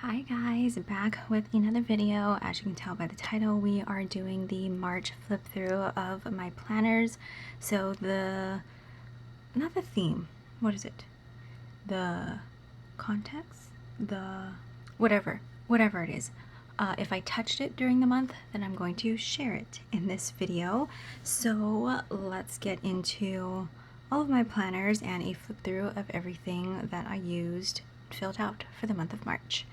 Hi guys, back with another video. As you can tell by the title, we are doing the March flip through of my planners. So not the theme, what is it? The context? Whatever it is. If I touched it during the month, then I'm going to share it in this video. So let's get into all of my planners and a flip through of everything that I used filled out for the month of March.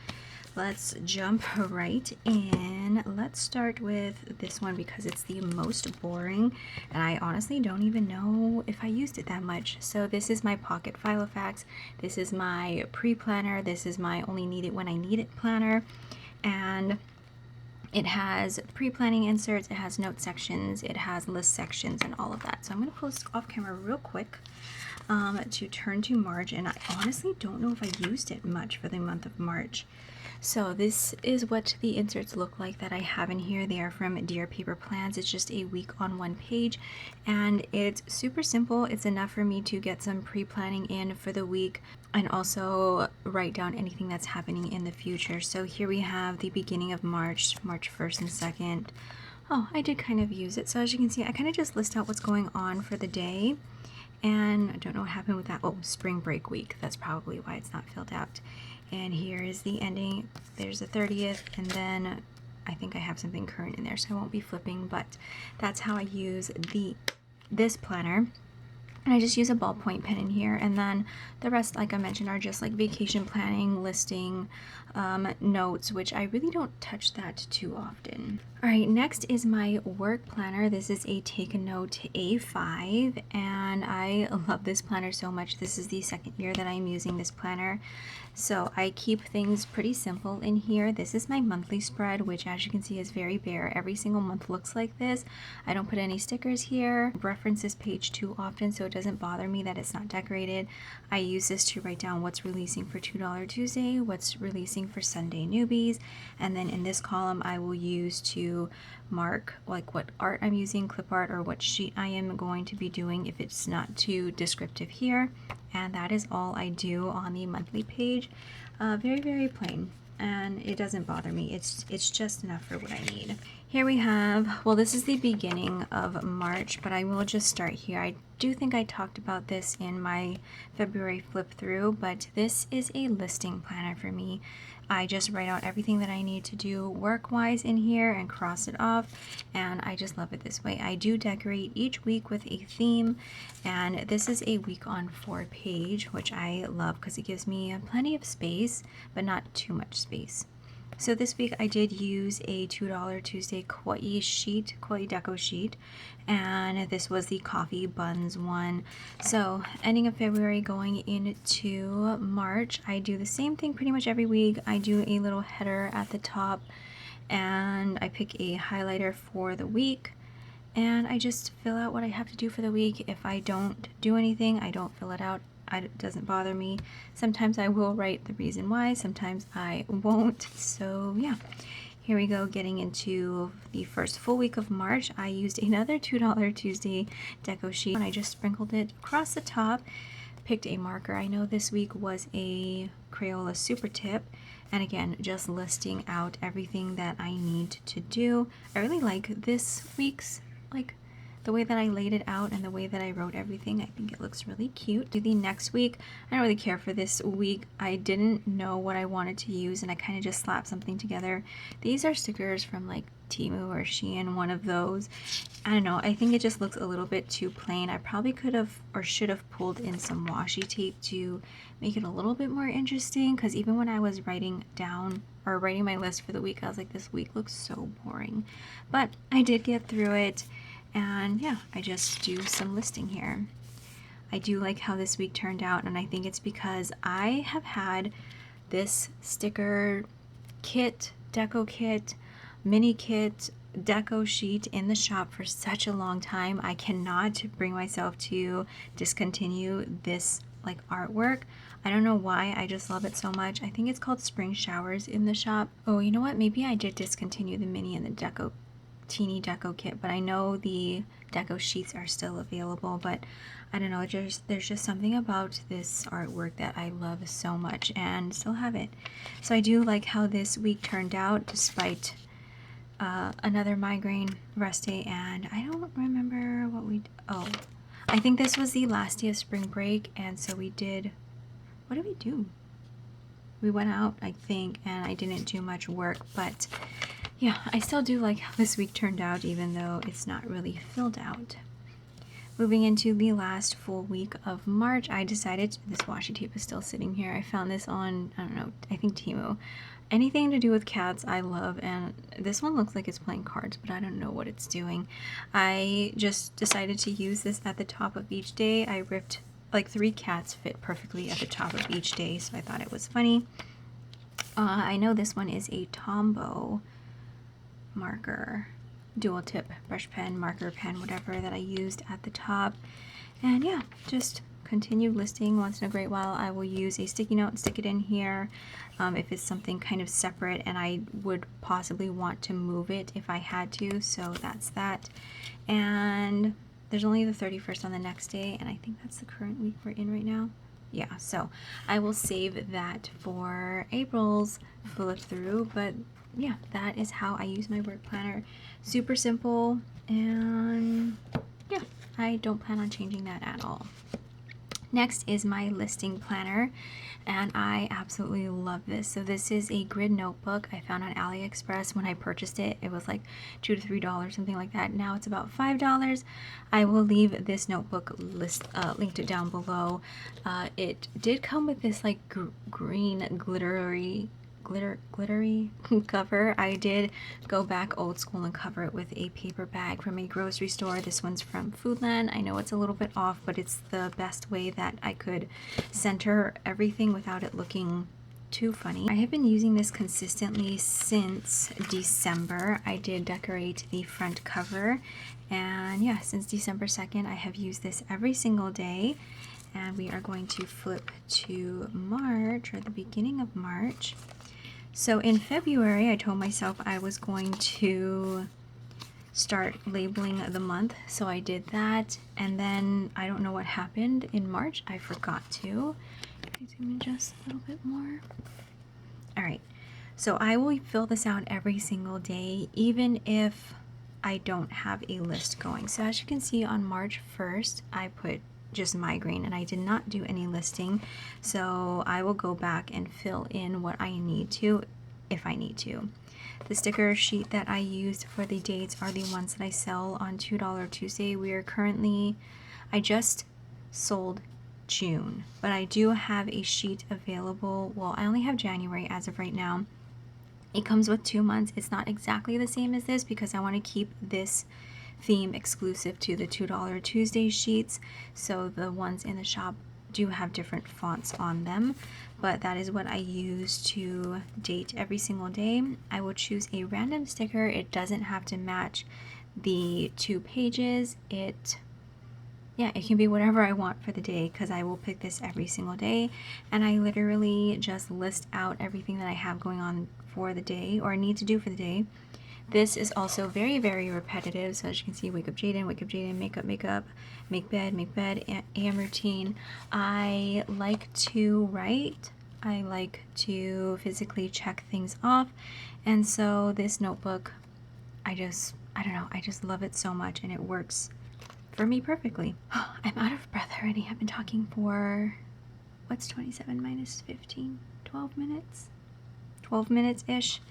Let's jump right in. Let's start with this one because it's the most boring and I honestly don't even know if I used it that much. So this is my pocket Filofax. This is my pre-planner. This is my only need it when I need it planner. And it has pre-planning inserts, it has note sections, it has list sections and all of that. So I'm going to post off camera real quick to turn to March, and I honestly don't know if I used it much for the month of March. So this is what the inserts look like that I have in here. They are from Dear Paper Plans. It's just a week on one page and it's super simple. It's enough for me to get some pre-planning in for the week and also write down anything that's happening in the future. So here we have the beginning of March 1st and 2nd. Oh, I did kind of use it. So as you can see, I kind of just list out what's going on for the day. And I don't know what happened with that. Oh, spring break week. That's probably why it's not filled out. And here is the ending. There's the 30th, and then I think I have something current in there, so I won't be flipping, but that's how I use this planner. And I just use a ballpoint pen in here, and then the rest, like I mentioned, are just like vacation planning, listing, notes, which I really don't touch that too often. All right, next is my work planner. This is a Take a Note A5, and I love this planner so much. This is the second year that I'm using this planner. So I keep things pretty simple in here. This is my monthly spread, which as you can see is very bare. Every single month looks like this. I don't put any stickers here. Reference this page too often so it doesn't bother me that it's not decorated. I use this to write down what's releasing for $2 Tuesday, what's releasing for Sunday newbies, and then in this column I will use to mark like what art I'm using, clip art, or what sheet I am going to be doing if it's not too descriptive here. And that is all I do on the monthly page. Very plain, and it doesn't bother me. It's just enough for what I need. Here we have, well, this is the beginning of March, but I will just start here. I do think I talked about this in my February flip through, but this is a listing planner for me. I just write out everything that I need to do work-wise in here and cross it off, and I just love it this way. I do decorate each week with a theme, and this is a week on 4 page, which I love because it gives me plenty of space, but not too much space. So this week I did use a $2 Tuesday Kauai sheet, Kauai deco sheet, and this was the coffee buns one. So ending of February going into March, I do the same thing pretty much every week. I do a little header at the top and I pick a highlighter for the week. And I just fill out what I have to do for the week. If I don't do anything, I don't fill it out. It doesn't bother me. Sometimes I will write the reason why, sometimes I won't. So yeah, here we go, getting into the first full week of March. I used another $2 Tuesday deco sheet and I just sprinkled it across the top, picked a marker. I know this week was a Crayola Super Tip, and again, just listing out everything that I need to do. I really like this week's, like, the way that I laid it out and the way that I wrote everything. I think it looks really cute. The next week, I don't really care for this week. I didn't know what I wanted to use and I kind of just slapped something together. These are stickers from like Temu or Shein, one of those. I don't know, I think it just looks a little bit too plain. I probably could have or should have pulled in some washi tape to make it a little bit more interesting, because even when I was writing down or writing my list for the week, I was like, this week looks so boring. But I did get through it. And yeah, I just do some listing here. I do like how this week turned out, and I think it's because I have had this sticker kit, deco kit, mini kit, deco sheet in the shop for such a long time. I cannot bring myself to discontinue this like artwork. I don't know why, I just love it so much. I think it's called Spring Showers in the shop. Oh, you know what? Maybe I did discontinue the mini and the deco teeny deco kit, but I know the deco sheets are still available, but I don't know, there's just something about this artwork that I love so much and still have it. So I do like how this week turned out despite another migraine rest day, and I don't remember what I think this was the last day of spring break, and so we did, what did we do? We went out, I think, and I didn't do much work, but yeah, I still do like how this week turned out, even though it's not really filled out. Moving into the last full week of March, I decided, this washi tape is still sitting here, I found this on, I don't know, I think Temu. Anything to do with cats I love, and this one looks like it's playing cards, but I don't know what it's doing. I just decided to use this at the top of each day. I ripped, like 3 cats fit perfectly at the top of each day, so I thought it was funny. I know this one is a Tombow marker, dual tip brush pen, marker pen, whatever, that I used at the top. And yeah, just continue listing. Once in a great while I will use a sticky note and stick it in here if it's something kind of separate and I would possibly want to move it if I had to, so that's that. And there's only the 31st on the next day, and I think that's the current week we're in right now. Yeah, so I will save that for April's flip through, but yeah, that is how I use my work planner. Super simple, and yeah, I don't plan on changing that at all. Next is my listing planner, and I absolutely love this. So this is a grid notebook I found on AliExpress. When I purchased it, it was like $2 to $3, something like that. Now it's about $5. I will leave this notebook linked down below. It did come with this like green glittery cover. I did go back old school and cover it with a paper bag from a grocery store. This one's from Foodland. I know it's a little bit off, but it's the best way that I could center everything without it looking too funny. I have been using this consistently since December. I did decorate the front cover, and yeah, since December 2nd I have used this every single day. And we are going to flip to March, or the beginning of March. So in February, I told myself I was going to start labeling the month, so I did that, and then I don't know what happened in March. I forgot to. Can you zoom in just a little bit more? All right, so I will fill this out every single day, even if I don't have a list going. So as you can see, on March 1st, I put just migraine, and I did not do any listing, so I will go back and fill in what I need to if I need to. The sticker sheet that I used for the dates are the ones that I sell on $2 Tuesday. We are currently, I just sold June, but I do have a sheet available. Well, I only have January as of right now. It comes with 2 months. It's not exactly the same as this because I want to keep this theme exclusive to the $2 Tuesday sheets, so the ones in the shop do have different fonts on them, but that is what I use to date every single day. I will choose a random sticker. It doesn't have to match the 2 pages. It can be whatever I want for the day, because I will pick this every single day, and I literally just list out everything that I have going on for the day or need to do for the day. This is also very, very repetitive. So as you can see, wake up Jaden, makeup, make bed, AM routine. I like to write. I like to physically check things off. And so this notebook, I don't know, I just love it so much, and it works for me perfectly. I'm out of breath already. I've been talking for, what's 27 minus 15? 12 minutes? 12 minutes-ish.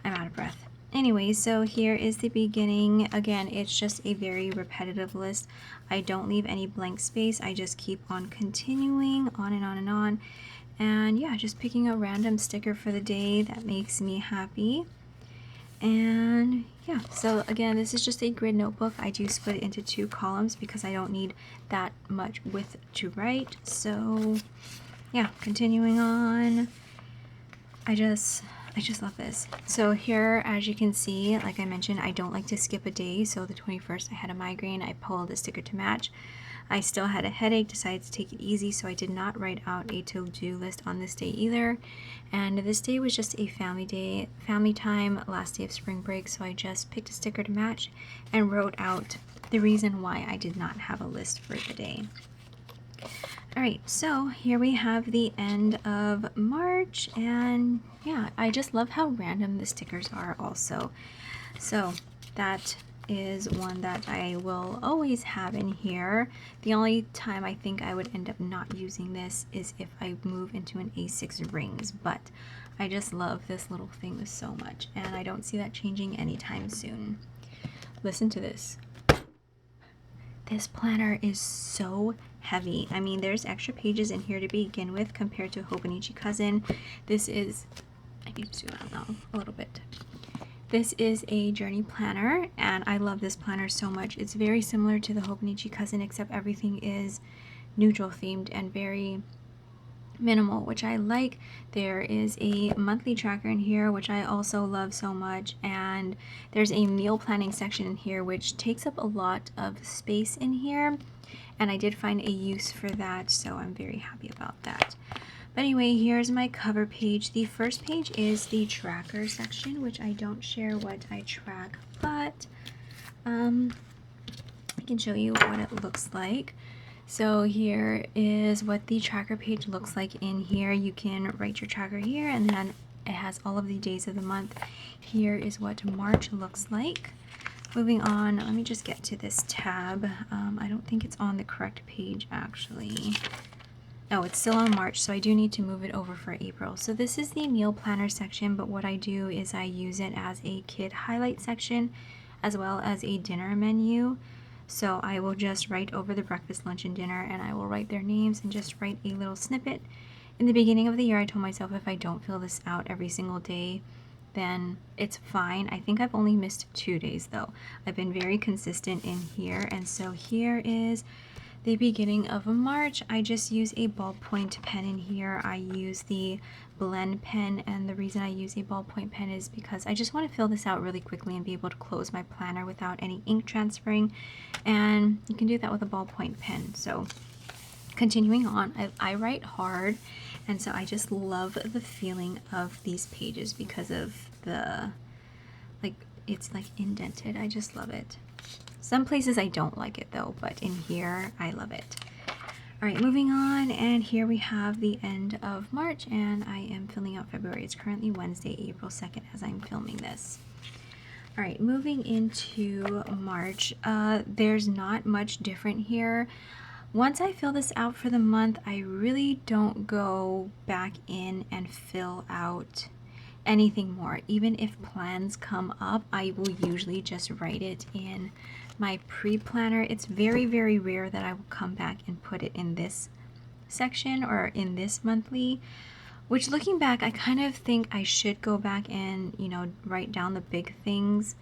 I'm out of breath. Anyway, so here is the beginning. Again, it's just a very repetitive list. I don't leave any blank space. I just keep on continuing on and on and on. And yeah, just picking a random sticker for the day that makes me happy. And yeah, so again, this is just a grid notebook. I do split it into 2 columns because I don't need that much width to write. So yeah, continuing on. I just love this. So here, as you can see, like I mentioned, I don't like to skip a day. So the 21st, I had a migraine. I pulled a sticker to match. I still had a headache, decided to take it easy, so I did not write out a to-do list on this day either. And this day was just a family day, family time, last day of spring break, so I just picked a sticker to match and wrote out the reason why I did not have a list for the day. Alright, so here we have the end of March, and yeah, I just love how random the stickers are also. So that is one that I will always have in here. The only time I think I would end up not using this is if I move into an A6 rings, but I just love this little thing so much, and I don't see that changing anytime soon. Listen to this. This planner is so heavy. I mean, there's extra pages in here to begin with compared to Hobonichi Cousin. This is, I need to zoom out now a little bit. This is a journey planner, and I love this planner so much. It's very similar to the Hobonichi Cousin, except everything is neutral themed and very minimal, which I like. There is a monthly tracker in here, which I also love so much, and there's a meal planning section in here, which takes up a lot of space in here, and I did find a use for that, so I'm very happy about that. But anyway, here's my cover page. The first page is the tracker section, which I don't share what I track, but I can show you what it looks like. So here is what the tracker page looks like in here. You can write your tracker here, and then it has all of the days of the month. Here is what March looks like. Moving on, let me just get to this tab. I don't think it's on the correct page actually. Oh, it's still on March, so I do need to move it over for April. So this is the meal planner section, but what I do is I use it as a kid highlight section as well as a dinner menu. So I will just write over the breakfast, lunch, and dinner, and I will write their names and just write a little snippet. In the beginning of the year, I told myself if I don't fill this out every single day, then it's fine. I think I've only missed 2 days though. I've been very consistent in here, and so here is the beginning of March. I just use a ballpoint pen in here. I use the blend pen, and the reason I use a ballpoint pen is because I just want to fill this out really quickly and be able to close my planner without any ink transferring, and you can do that with a ballpoint pen. So continuing on, I write hard, and so I just love the feeling of these pages because of the, like, it's like indented. I just love it. Some places I don't like it though, but in here I love it. All right, moving on, and here we have the end of March, and I am filling out February. It's currently Wednesday, April 2nd as I'm filming this. All right, moving into March, there's not much different here. Once I fill this out for the month, I really don't go back in and fill out anything more. Even if plans come up, I will usually just write it in my pre-planner. It's very, very rare that I will come back and put it in this section or in this monthly, which looking back, I kind of think I should go back and, you know, write down the big things.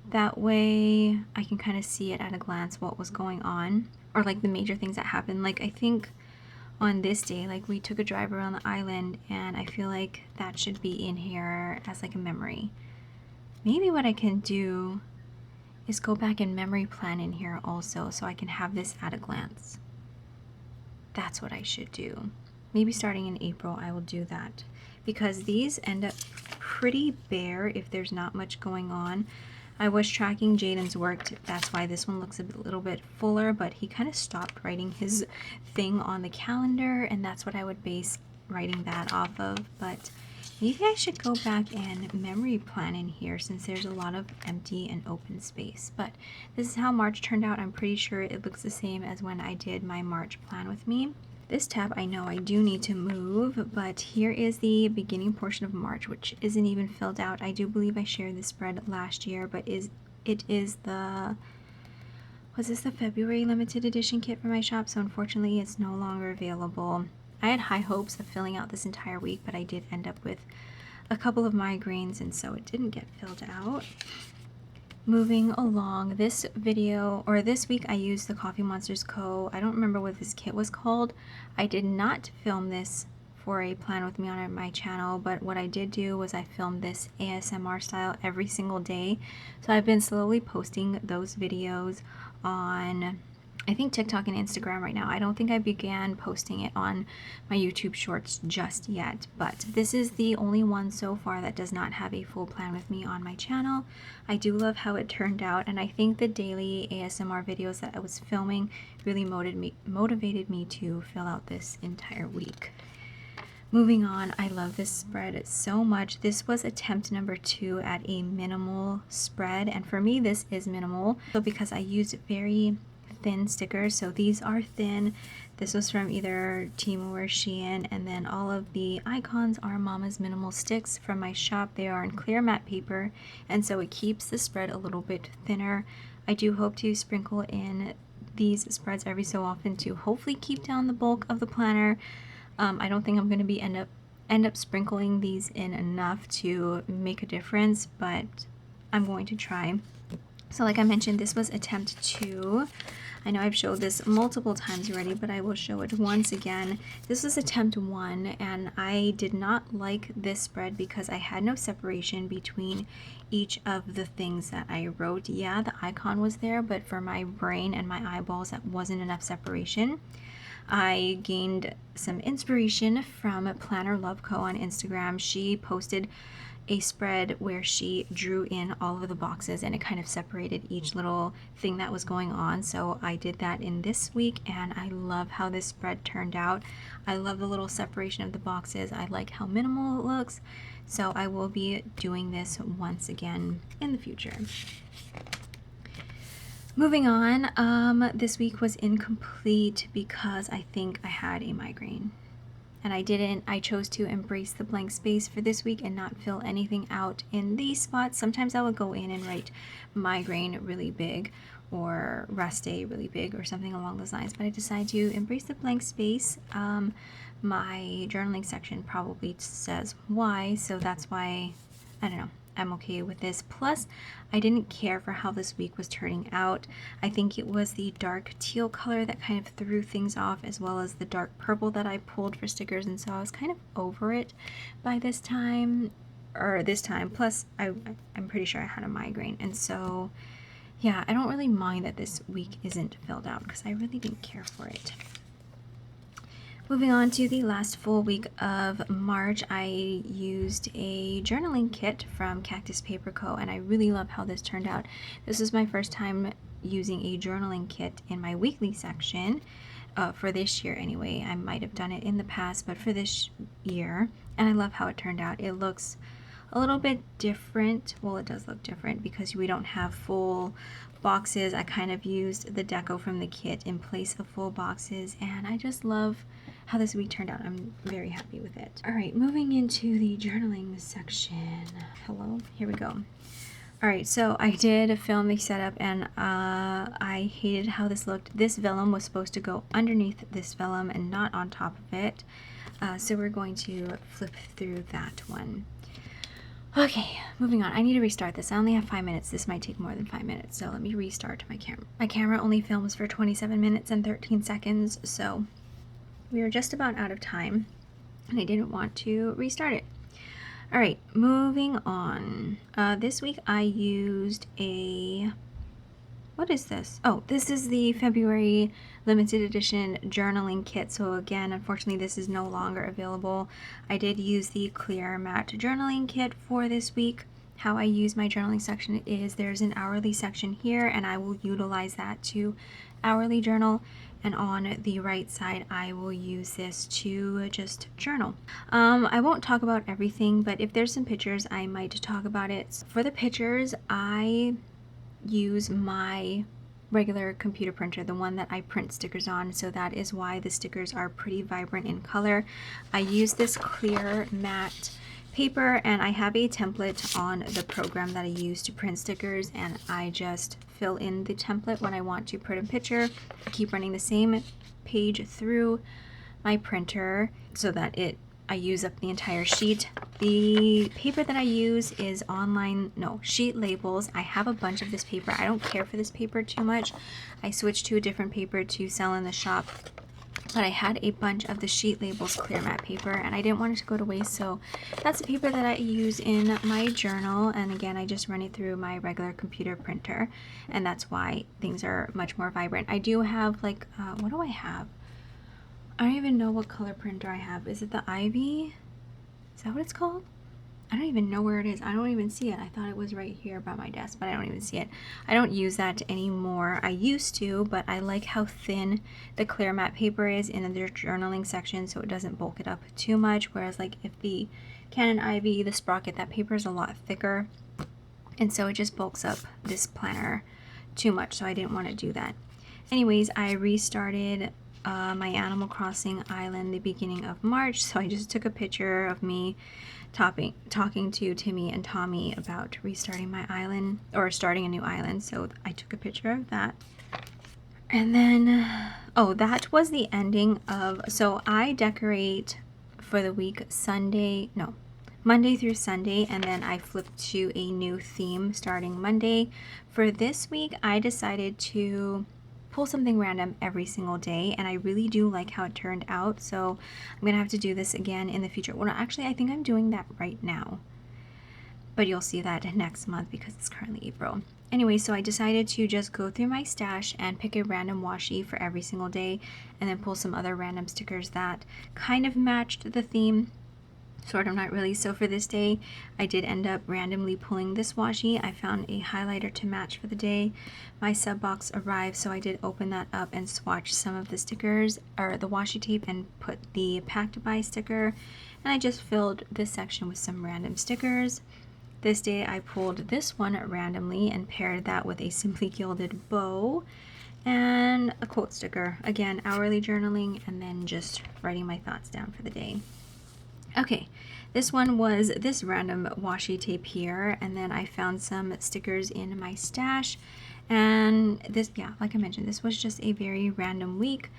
That way I can kind of see it at a glance what was going on, or like the major things that happened. Like I think on this day, like we took a drive around the island, and I feel like that should be in here as like a memory. Maybe what I can do is go back and memory plan in here also, so I can have this at a glance. That's what I should do. Maybe starting in April I will do that, because these end up pretty bare if there's not much going on. I was tracking Jaden's work, that's why this one looks a little bit fuller, but he kind of stopped writing his thing on the calendar, and that's what I would base writing that off of. But maybe I should go back and memory plan in here since there's a lot of empty and open space. But this is how March turned out. I'm pretty sure it looks the same as when I did my March plan with me. This tab I know I do need to move, but here is the beginning portion of March, which isn't even filled out. I do believe I shared this spread last year, but it is the, was this the February limited edition kit for my shop? So unfortunately it's no longer available. I had high hopes of filling out this entire week, but I did end up with a couple of migraines, and so it didn't get filled out. Moving along, this video, or this week, I used the Coffee Monsters Co. I don't remember what this kit was called. I did not film this for a plan with me on my channel, but what I did do was I filmed this ASMR style every single day. So I've been slowly posting those videos on I think TikTok and Instagram right now. I don't think I began posting it on my YouTube shorts just yet, but this is the only one so far that does not have a full plan with me on my channel. I do love how it turned out, and I think the daily ASMR videos that I was filming really motivated me to fill out this entire week. Moving on, I love this spread so much. This was attempt number 2 at a minimal spread, and for me this is minimal. So because I used very thin stickers, so these are thin. This was from either Temu or Shein, and then all of the icons are Mama's Minimal Sticks from my shop. They are in clear matte paper, and so it keeps the spread a little bit thinner. I do hope to sprinkle in these spreads every so often to hopefully keep down the bulk of the planner. I don't think I'm going to be end up sprinkling these in enough to make a difference, but I'm going to try. So like I mentioned, this was attempt 2. I know I've showed this multiple times already, but I will show it once again. This was attempt 1, and I did not like this spread because I had no separation between each of the things that I wrote. Yeah, the icon was there, but for my brain and my eyeballs, that wasn't enough separation. I gained some inspiration from Planner Love Co on Instagram. She posted a spread where she drew in all of the boxes and it kind of separated each little thing that was going on. So I did that in this week, and I love how this spread turned out. I love the little separation of the boxes. I like how minimal it looks. So I will be doing this once again in the future. Moving on, this week was incomplete because I think I had a migraine. And I chose to embrace the blank space for this week and not fill anything out in these spots. Sometimes I would go in and write migraine really big or rest day really big or something along those lines, but I decided to embrace the blank space. My journaling section probably says why, so that's why, I don't know, I'm okay with this. Plus, I didn't care for how this week was turning out. I think it was the dark teal color that kind of threw things off, as well as the dark purple that I pulled for stickers, and so I was kind of over it by this time. Plus I'm pretty sure I had a migraine, and so yeah, I don't really mind that this week isn't filled out because I really didn't care for it. Moving on to the last full week of March, I used a journaling kit from Cactus Paper Co, and I really love how this turned out. This is my first time using a journaling kit in my weekly section, for this year anyway. I might have done it in the past, but for this year, and I love how it turned out. It looks a little bit different. Well, it does look different because we don't have full boxes. I kind of used the deco from the kit in place of full boxes, and I just love how this week turned out. I'm very happy with it. All right, moving into the journaling section. Hello, here we go. All right, so I did film the setup, and I hated how this looked. This vellum was supposed to go underneath this vellum and not on top of it. So we're going to flip through that one. Okay, moving on. I need to restart this. I only have 5 minutes. This might take more than 5 minutes, so let me restart my camera. My camera only films for 27 minutes and 13 seconds, so we are just about out of time, and I didn't want to restart it. All right, moving on. This week I used a... What is this? Oh, this is the February limited edition journaling kit. So again, unfortunately, this is no longer available. I did use the clear matte journaling kit for this week. How I use my journaling section is there's an hourly section here, and I will utilize that to hourly journal. And on the right side, I will use this to just journal. I won't talk about everything, but if there's some pictures, I might talk about it. For the pictures, I use my regular computer printer, the one that I print stickers on, so that is why the stickers are pretty vibrant in color. I use this clear matte paper, and I have a template on the program that I use to print stickers, and I just fill in the template when I want to print a picture. I keep running the same page through my printer so that I use up the entire sheet. The paper that I use is Sheet Labels. I have a bunch of this paper. I don't care for this paper too much. I switched to a different paper to sell in the shop but I had a bunch of the sheet labels clear matte paper and I didn't want it to go to waste, so that's the paper that I use in my journal. And again, I just run it through my regular computer printer, and that's why things are much more vibrant. I do have like, what do I have? I don't even know what color printer I have. Is it the Ivy? Is that what it's called? I don't even know where it is. I don't even see it. I thought it was right here by my desk, but I don't even see it. I don't use that anymore. I used to, but I like how thin the clear matte paper is in their journaling section, so it doesn't bulk it up too much. Whereas like if the Canon Ivy, the Sprocket, that paper is a lot thicker, and so it just bulks up this planner too much, so I didn't want to do that. Anyways, I restarted my Animal Crossing island the beginning of March, so I just took a picture of me talking to Timmy and Tommy about restarting my island, or starting a new island, so I took a picture of that. And then, oh, that was the ending of, so I decorate for the week Monday through Sunday, and then I flipped to a new theme starting Monday. For this week, I decided to pull something random every single day, and I really do like how it turned out, so I'm gonna have to do this again in the future. Well, actually, I think I'm doing that right now, but you'll see that next month because it's currently April. Anyway, so I decided to just go through my stash and pick a random washi for every single day, and then pull some other random stickers that kind of matched the theme. Sort of, not really. So for this day, I did end up randomly pulling this washi. I found a highlighter to match for the day. My sub box arrived, so I did open that up and swatch some of the stickers, or the washi tape, and put the pack to buy sticker. And I just filled this section with some random stickers. This day I pulled this one randomly and paired that with a Simply Gilded bow and a quote sticker. Again, hourly journaling, and then just writing my thoughts down for the day. Okay, this one was this random washi tape here, and then I found some stickers in my stash, and this, yeah, like I mentioned, this was just a very random week.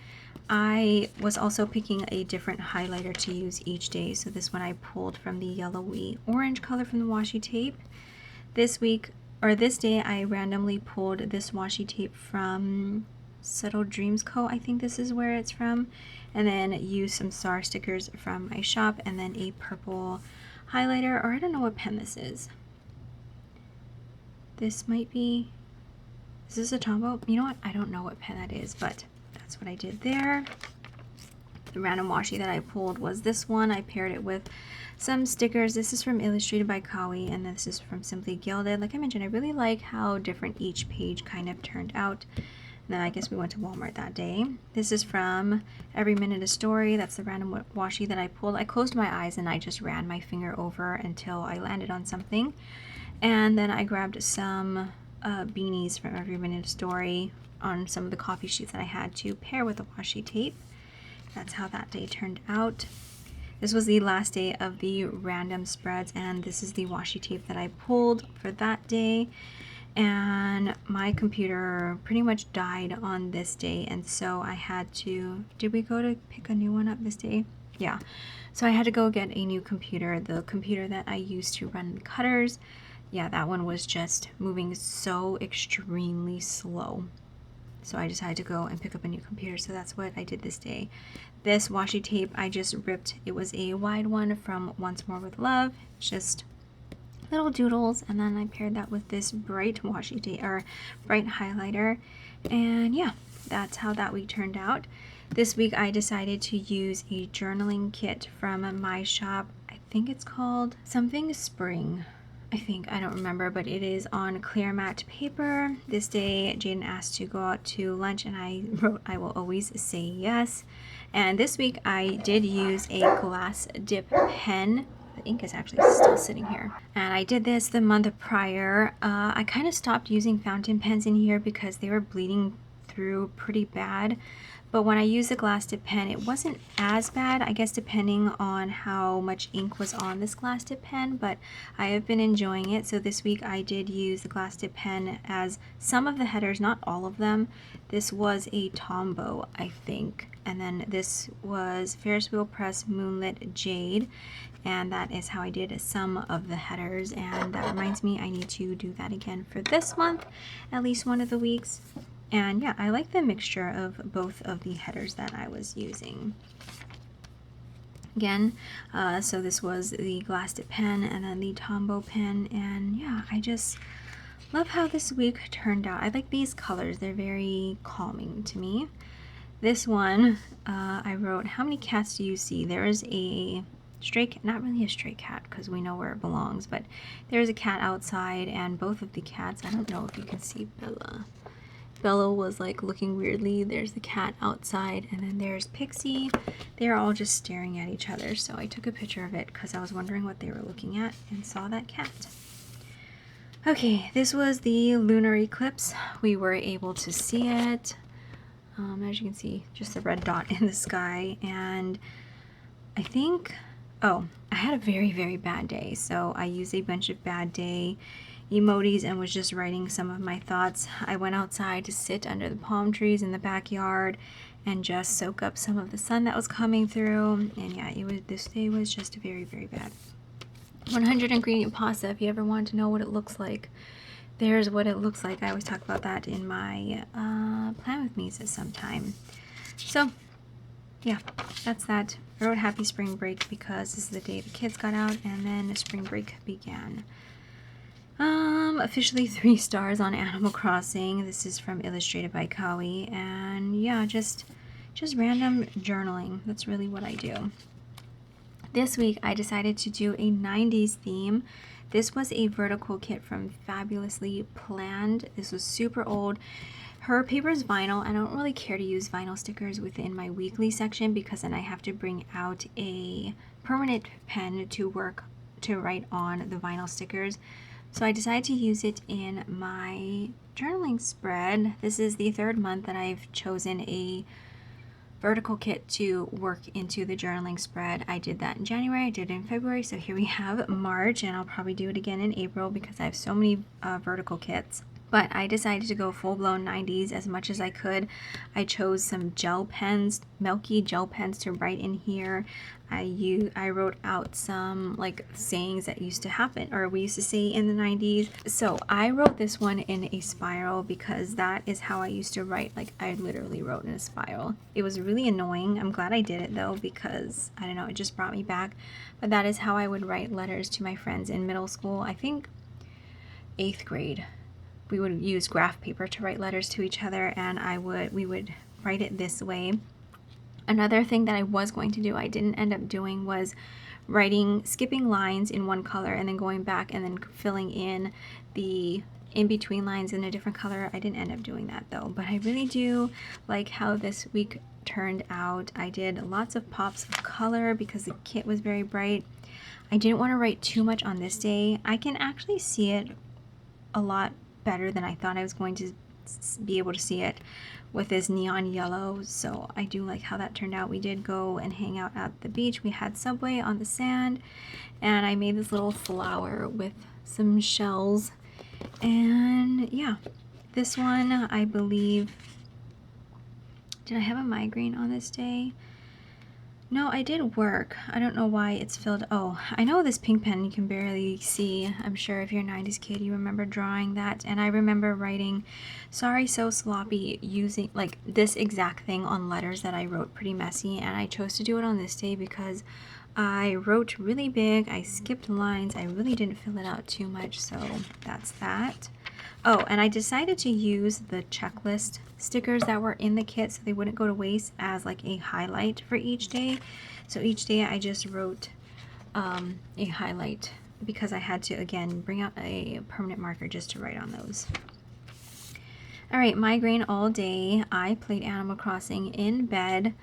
I was also picking a different highlighter to use each day, so this one I pulled from the yellowy orange color from the washi tape. This week, or this day, I randomly pulled this washi tape from Settled Dreams Co. I think this is where it's from, and then use some star stickers from my shop, and then a purple highlighter, or I don't know what pen this is. This might be, is this a Tombow? You know what, I don't know what pen that is, but that's what I did there. The random washi that I pulled was this one. I paired it with some stickers. This is from Illustrated by Kawi, and this is from Simply Gilded. Like I mentioned, I really like how different each page kind of turned out. And then I guess we went to Walmart that day. This is from Every Minute a Story. That's the random washi that I pulled. I closed my eyes and I just ran my finger over until I landed on something. And then I grabbed some beanies from Every Minute a Story on some of the coffee sheets that I had to pair with the washi tape. That's how that day turned out. This was the last day of the random spreads, and this is the washi tape that I pulled for that day. And my computer pretty much died on this day, and so I had to, did we go to pick a new one up this day? Yeah, so I had to go get a new computer. The computer that I used to run the cutters, yeah, that one was just moving so extremely slow. So I decided to go and pick up a new computer, so that's what I did this day. This washi tape I just ripped. It was a wide one from Once More with Love, just little doodles, and then I paired that with this bright washi tape, or bright highlighter, and yeah, that's how that week turned out. This week I decided to use a journaling kit from my shop. I think it's called something Spring. I don't remember, but it is on clear matte paper. This day Jaden asked to go out to lunch, and I wrote, I will always say yes. And this week I did use a glass dip pen. The ink is actually still sitting here. And I did this the month prior. I kind of stopped using fountain pens in here because they were bleeding through pretty bad. But when I used the glass dip pen, it wasn't as bad, I guess, depending on how much ink was on this glass dip pen, but I have been enjoying it. So this week I did use the glass dip pen as some of the headers, not all of them. This was a Tombow, I think. And then this was Ferris Wheel Press Moonlit Jade. And that is how I did some of the headers. And that reminds me, I need to do that again for this month, at least one of the weeks. And yeah, I like the mixture of both of the headers that I was using. Again, so this was the glass tip pen and then the Tombow pen, and yeah, I just love how this week turned out. I like these colors, they're very calming to me. This one, I wrote, how many cats do you see? There is a stray cat, not really a stray cat because we know where it belongs, but there's a cat outside, and both of the cats, I don't know if you can see Bella. Bella was like looking weirdly. There's the cat outside, and then there's Pixie. They're all just staring at each other, so I took a picture of it because I was wondering what they were looking at and saw that cat. Okay, this was the lunar eclipse. We were able to see it. As you can see, just a red dot in the sky, and I think, oh, I had a very, very bad day, so I used a bunch of bad day emojis and was just writing some of my thoughts. I went outside to sit under the palm trees in the backyard and just soak up some of the sun that was coming through, and yeah, this day was just very, very bad. 100 ingredient pasta, if you ever want to know what it looks like, there's what it looks like. I always talk about that in my Plan With Me's at some time. So yeah, that's that. I wrote happy spring break because this is the day the kids got out, and then spring break began. Officially 3 stars on Animal Crossing. This is from Illustrated by Kawi, and yeah, just random journaling. That's really what I do. This week I decided to do a 90s theme. This was a vertical kit from Fabulously Planned. This was super old. Her paper is vinyl. I don't really care to use vinyl stickers within my weekly section because then I have to bring out a permanent pen to write on the vinyl stickers. So I decided to use it in my journaling spread. This is the 3rd month that I've chosen a vertical kit to work into the journaling spread. I did that in January, I did it in February, so here we have March, and I'll probably do it again in April because I have so many vertical kits. But I decided to go full-blown 90s as much as I could. I chose some gel pens, milky gel pens to write in here. I wrote out some like sayings that used to happen, or we used to say in the 90s. So I wrote this one in a spiral because that is how I used to write. Like, I literally wrote in a spiral. It was really annoying. I'm glad I did it though, because I don't know, it just brought me back. But that is how I would write letters to my friends in middle school. I think 8th grade. We would use graph paper to write letters to each other, and we would write it this way. Another thing that I was going to do, I didn't end up doing, was skipping lines in one color and then going back and then filling in the in-between lines in a different color. I didn't end up doing that though, but I really do like how this week turned out. I did lots of pops of color because the kit was very bright. I didn't want to write too much on this day. I can actually see it a lot better than I thought I was going to be able to see it with this neon yellow, so I do like how that turned out. We did go and hang out at the beach. We had Subway on the sand, and I made this little flower with some shells. And yeah, this one, I believe, did I have a migraine on this day? No, I did work. I don't know why it's filled. Oh, I know this pink pen you can barely see. I'm sure if you're a 90s kid, you remember drawing that. And I remember writing, sorry so sloppy, using like this exact thing on letters that I wrote pretty messy. And I chose to do it on this day because I wrote really big. I skipped lines. I really didn't fill it out too much. So that's that. Oh, and I decided to use the checklist stickers that were in the kit so they wouldn't go to waste as like a highlight for each day. So each day I just wrote a highlight because I had to, again, bring out a permanent marker just to write on those. All right, migraine all day. I played Animal Crossing in bed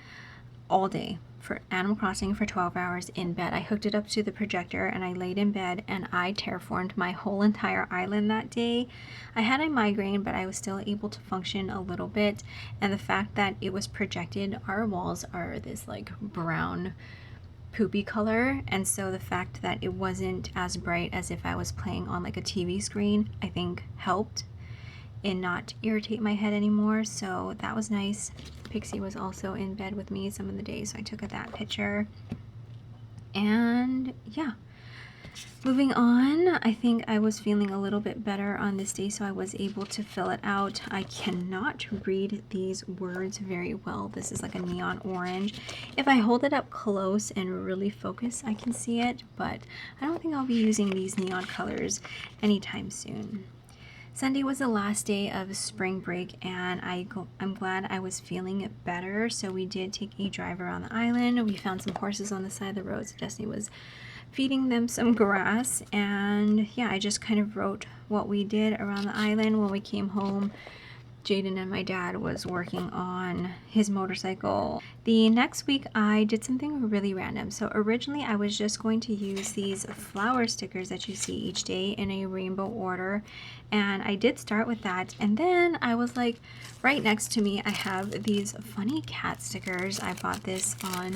all day. For Animal Crossing for 12 hours in bed. I hooked it up to the projector and I laid in bed and I terraformed my whole entire island that day. I had a migraine, but I was still able to function a little bit, and the fact that it was projected, our walls are this like brown poopy color, and so the fact that it wasn't as bright as if I was playing on like a TV screen, I think helped and not irritate my head anymore, so that was nice. Pixie was also in bed with me some of the days, so I took that picture. And yeah, Moving on, I think I was feeling a little bit better on this day, so I was able to fill it out. I cannot read these words very well. This is like a neon orange. If I hold it up close and really focus, I can see it, but I don't think I'll be using these neon colors anytime soon. Sunday was the last day of spring break, and I'm glad I was feeling better. So we did take a drive around the island. We found some horses on the side of the road, so Destiny was feeding them some grass, and yeah, I just kind of wrote what we did around the island. When we came home, Jaden and my dad was working on his motorcycle. The next week I did something really random. So originally I was just going to use these flower stickers that you see each day in a rainbow order, and I did start with that, and then I was like, right next to me I have these funny cat stickers. I bought this on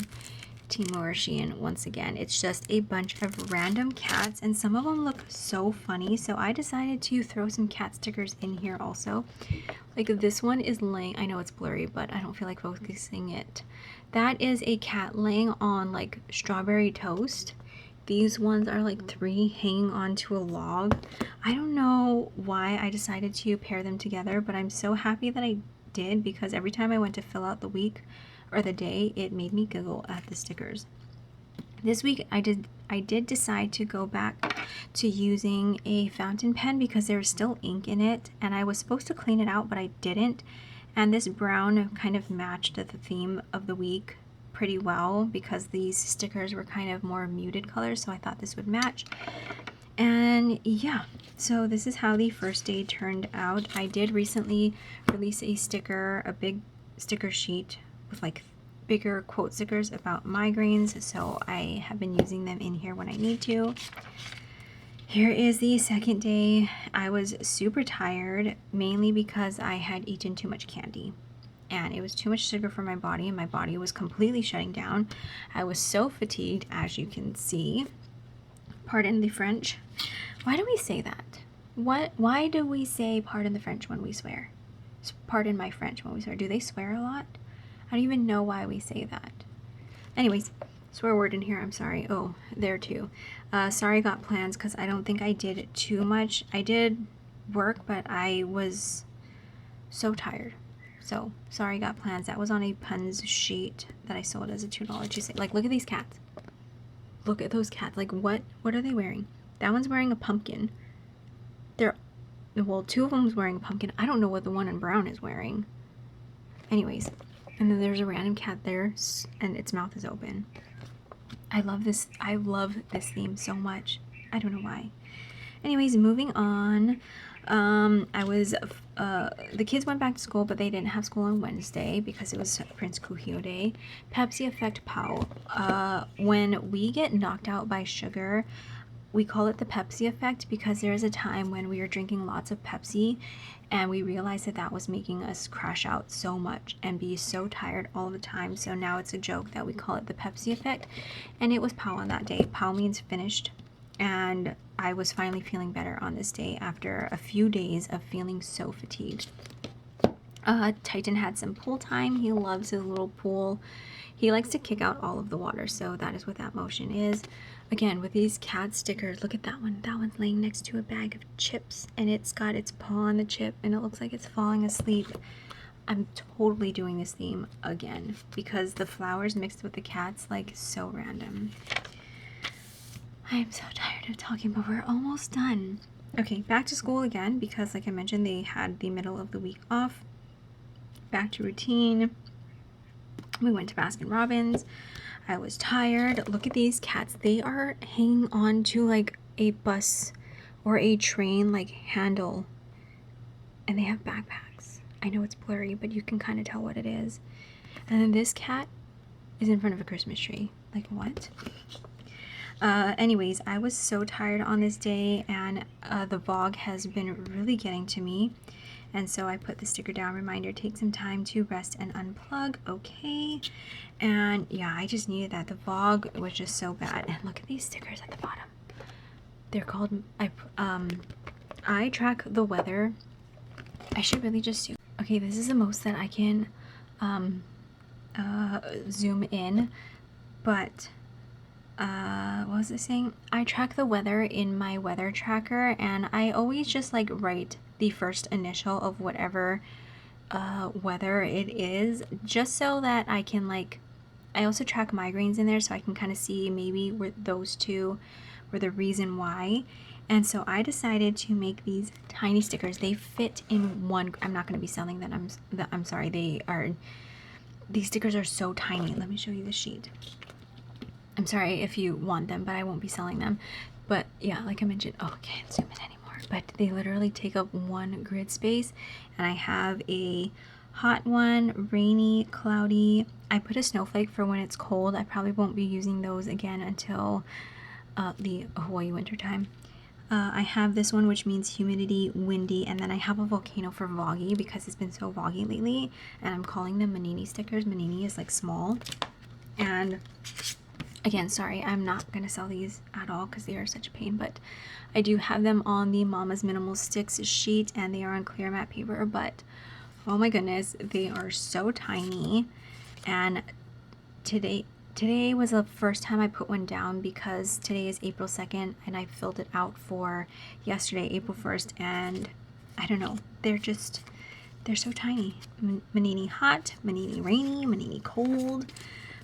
Temu or Shein. Once again, it's just a bunch of random cats, and some of them look so funny, so I decided to throw some cat stickers in here also. Like this one is laying, I know it's blurry, but I don't feel like focusing it. That is a cat laying on like strawberry toast. These ones are like 3 hanging onto a log. I don't know why I decided to pair them together, but I'm so happy that I did, because every time I went to fill out the week or the day, it made me giggle at the stickers. This week I did decide to go back to using a fountain pen because there was still ink in it, and I was supposed to clean it out, but I didn't. And this brown kind of matched the theme of the week pretty well because these stickers were kind of more muted colors, so I thought this would match. And yeah, so this is how the first day turned out. I did recently release a sticker, a big sticker sheet with like bigger quote stickers about migraines, so I have been using them in here when I need to. Here is the second day. I was super tired, mainly because I had eaten too much candy, and it was too much sugar for my body, and my body was completely shutting down. I was so fatigued, as you can see. Pardon the French. Why do we say that? Why do we say pardon the French when we swear? Pardon my French when we swear. Do they swear a lot? I don't even know why we say that. Anyways, swear word in here, I'm sorry. Oh, there too. Sorry got plans, because I don't think I did too much. I did work, but I was so tired. So, sorry got plans. That was on a puns sheet that I sold as a $2 Tuesday. Like, look at these cats. Look at those cats. Like, what are they wearing? That one's wearing a pumpkin. Well, 2 of them's wearing a pumpkin. I don't know what the one in brown is wearing. Anyways. And then there's a random cat there, and its mouth is open. I love this theme so much. I don't know why. Anyways, moving on. The kids went back to school, but they didn't have school on Wednesday because it was Prince Kuhio Day. Pepsi Effect Pow. When we get knocked out by sugar, we call it the Pepsi effect because there is a time when we were drinking lots of Pepsi and we realized that that was making us crash out so much and be so tired all the time. So now it's a joke that we call it the Pepsi effect. And it was POW on that day. POW means finished. And I was finally feeling better on this day after a few days of feeling so fatigued. Titan had some pool time. He loves his little pool. He likes to kick out all of the water, so that is what that motion is. Again, with these cat stickers, look at that one. That one's laying next to a bag of chips, and it's got its paw on the chip, and it looks like it's falling asleep. I'm totally doing this theme again, because the flowers mixed with the cats, like, so random. I am so tired of talking, but we're almost done. Okay, back to school again, because like I mentioned, they had the middle of the week off. Back to routine. We went to Baskin Robbins. I was tired. Look at these cats. They are hanging on to like a bus or a train like handle, and they have backpacks. I know it's blurry, but you can kind of tell what it is. And then this cat is in front of a Christmas tree. Like, what? Anyways, I was so tired on this day, and the vlog has been really getting to me. And so I put the sticker down, reminder, take some time to rest and unplug. Okay. And yeah, I just needed that. The vlog was just so bad. And look at these stickers at the bottom. They're called, I track the weather. I should really just do. Okay, this is the most that I can zoom in, but what was I saying? I track the weather in my weather tracker, and I always just like write the first initial of whatever weather it is, just so that I can like, I also track migraines in there so I can kind of see maybe where those two were the reason why. And so I decided to make these tiny stickers. They fit in one. I'm not going to be selling them. I'm sorry. These stickers are so tiny. Let me show you the sheet. I'm sorry if you want them, but I won't be selling them. But yeah, like I mentioned, oh, I can't zoom in anymore. But they literally take up one grid space. And I have a hot one, rainy, cloudy. I put a snowflake for when it's cold. I probably won't be using those again until the Hawaii winter time. I have this one, which means humidity, windy, and then I have a volcano for Voggy because it's been so Voggy lately, and I'm calling them Manini stickers. Manini is like small. And again, sorry, I'm not going to sell these at all because they are such a pain, but I do have them on the Mama's Minimal Sticks sheet, and they are on clear matte paper, but oh my goodness, they are so tiny. And today was the first time I put one down because today is April 2nd and I filled it out for yesterday, April 1st, and I don't know, they're so tiny. Manini hot, Manini rainy, Manini cold.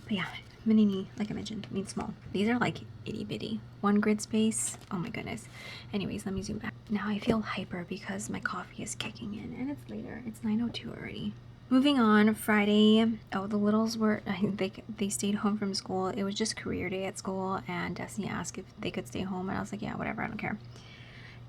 But yeah, Manini, like I mentioned, means small. These are like itty bitty. One grid space. Oh my goodness. Anyways, let me zoom back. Now I feel hyper because my coffee is kicking in and it's later. It's 9:02 already. Moving on, Friday, oh, the littles were, they stayed home from school. It was just career day at school, and Destiny asked if they could stay home, and I was like, yeah, whatever, I don't care.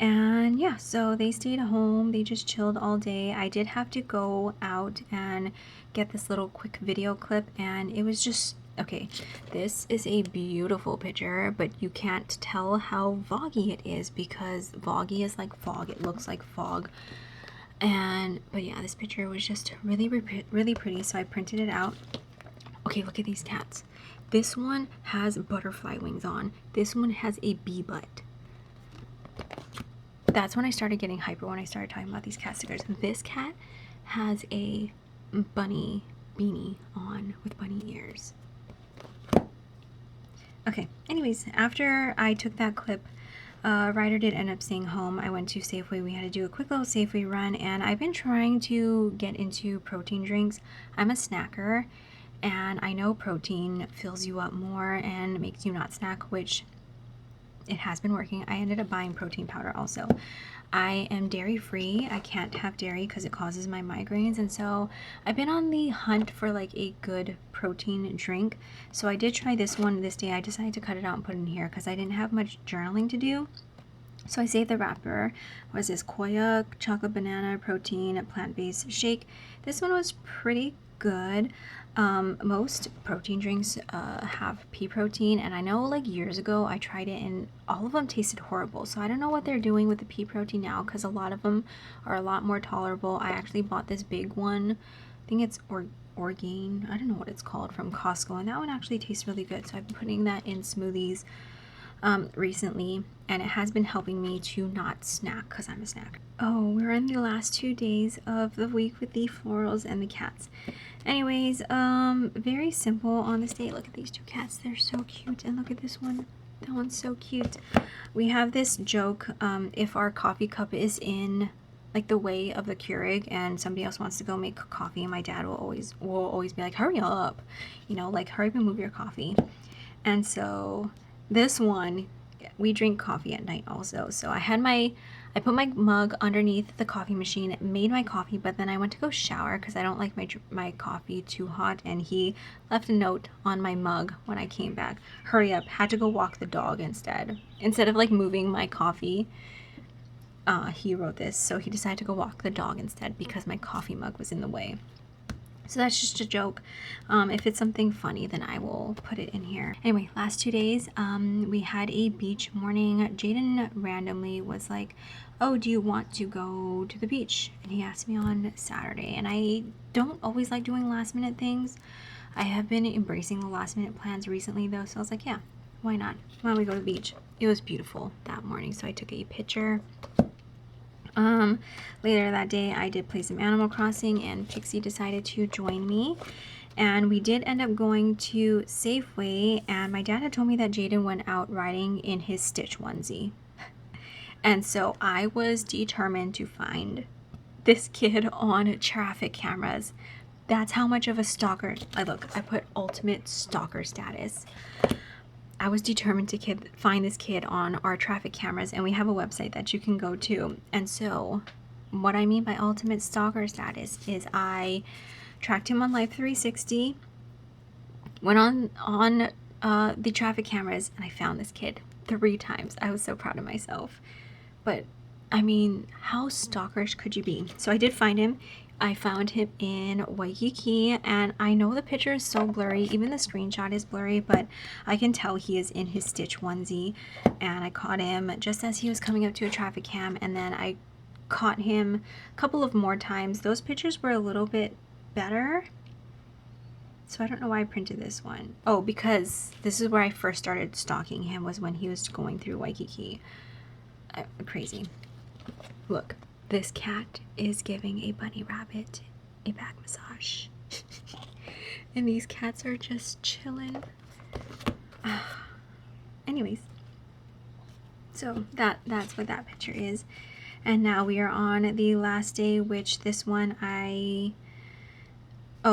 And yeah, so they stayed home. They just chilled all day. I did have to go out and get this little quick video clip, and it was just, okay, this is a beautiful picture, but you can't tell how foggy it is because foggy is like fog. It looks like fog. But yeah, this picture was just really pretty, so I printed it out. Okay, look at these cats. This one has butterfly wings on. This one has a bee butt. That's when I started getting hyper, when I started talking about these cat stickers. This cat has a bunny beanie on with bunny ears. Okay, anyways, after I took that clip, Ryder did end up staying home. I went to Safeway. We had to do a quick little Safeway run, and I've been trying to get into protein drinks. I'm a snacker, and I know protein fills you up more and makes you not snack, which it has been working. I ended up buying protein powder also. I am dairy free. I can't have dairy because it causes my migraines, and so I've been on the hunt for like a good protein drink. So I did try this one this day. I decided to cut it out and put it in here because I didn't have much journaling to do. So I saved the wrapper. Was this Koya chocolate banana protein plant-based shake. This one was pretty good. Most protein drinks have pea protein, and I know like years ago I tried it and all of them tasted horrible, so I don't know what they're doing with the pea protein now because a lot of them are a lot more tolerable. I actually bought this big one, I think it's Orgain, I don't know what it's called, from Costco, and that one actually tastes really good, so I've been putting that in smoothies recently, and it has been helping me to not snack because I'm a snacker. Oh, we're in the last 2 days of the week with the florals and the cats. Anyways, very simple on this day. Look at these two cats, they're so cute, and look at this one, that one's so cute. We have this joke, if our coffee cup is in like the way of the Keurig and somebody else wants to go make coffee, my dad will always be like, hurry up, you know, like hurry up and move your coffee. And so this one, we drink coffee at night also. So I put my mug underneath the coffee machine, made my coffee, but then I went to go shower because I don't like my coffee too hot, and he left a note on my mug when I came back. Hurry up, had to go walk the dog instead. Instead of like moving my coffee, he wrote this. So he decided to go walk the dog instead because my coffee mug was in the way. So that's just a joke. If it's something funny, then I will put it in here. Anyway, last 2 days, we had a beach morning. Jaden randomly was like, oh, do you want to go to the beach? And he asked me on Saturday. And I don't always like doing last minute things. I have been embracing the last minute plans recently though. So I was like, yeah, why not? Why don't we go to the beach? It was beautiful that morning. So I took a picture. Later that day, I did play some Animal Crossing, and Pixie decided to join me. And we did end up going to Safeway, and my dad had told me that Jaden went out riding in his Stitch onesie. And so I was determined to find this kid on traffic cameras. That's how much of a stalker. I put ultimate stalker status. I was determined to find this kid on our traffic cameras, and we have a website that you can go to. And so what I mean by ultimate stalker status is I tracked him on Life 360, went on the traffic cameras, and I found this kid 3 times. I was so proud of myself. But I mean, how stalkerish could you be? So I did find him. I found him in Waikiki, and I know the picture is so blurry, even the screenshot is blurry, but I can tell he is in his Stitch onesie. And I caught him just as he was coming up to a traffic cam, and then I caught him a couple of more times. Those pictures were a little bit better, so I don't know why I printed this one. Oh, because this is where I first started stalking him, was when he was going through Waikiki. Crazy. Look, this cat is giving a bunny rabbit a back massage. And these cats are just chilling. Anyways, so that's what that picture is. And now we are on the last day, which this one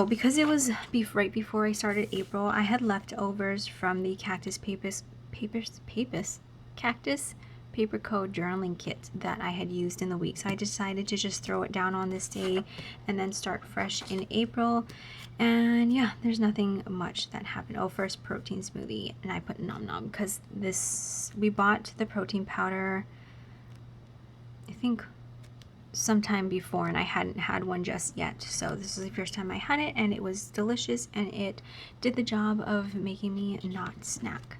because it was right before I started April, I had leftovers from the Cactus Paper Code journaling kit that I had used in the week. So I decided to just throw it down on this day and then start fresh in April. And yeah, there's nothing much that happened. Oh, first protein smoothie, and I put nom nom because we bought the protein powder, I think sometime before, and I hadn't had one just yet. So this is the first time I had it, and it was delicious, and it did the job of making me not snack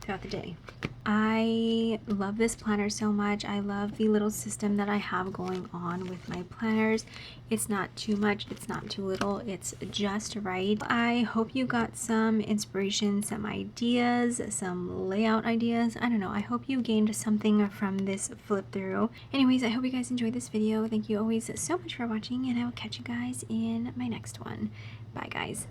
throughout the day. I love this planner so much. I love the little system that I have going on with my planners. It's not too much, it's not too little, it's just right. I hope you got some inspiration, some ideas, some layout ideas. I don't know, I hope you gained something from this flip through. Anyways, I hope you guys enjoyed this video. Thank you always so much for watching, and I will catch you guys in my next one. Bye guys.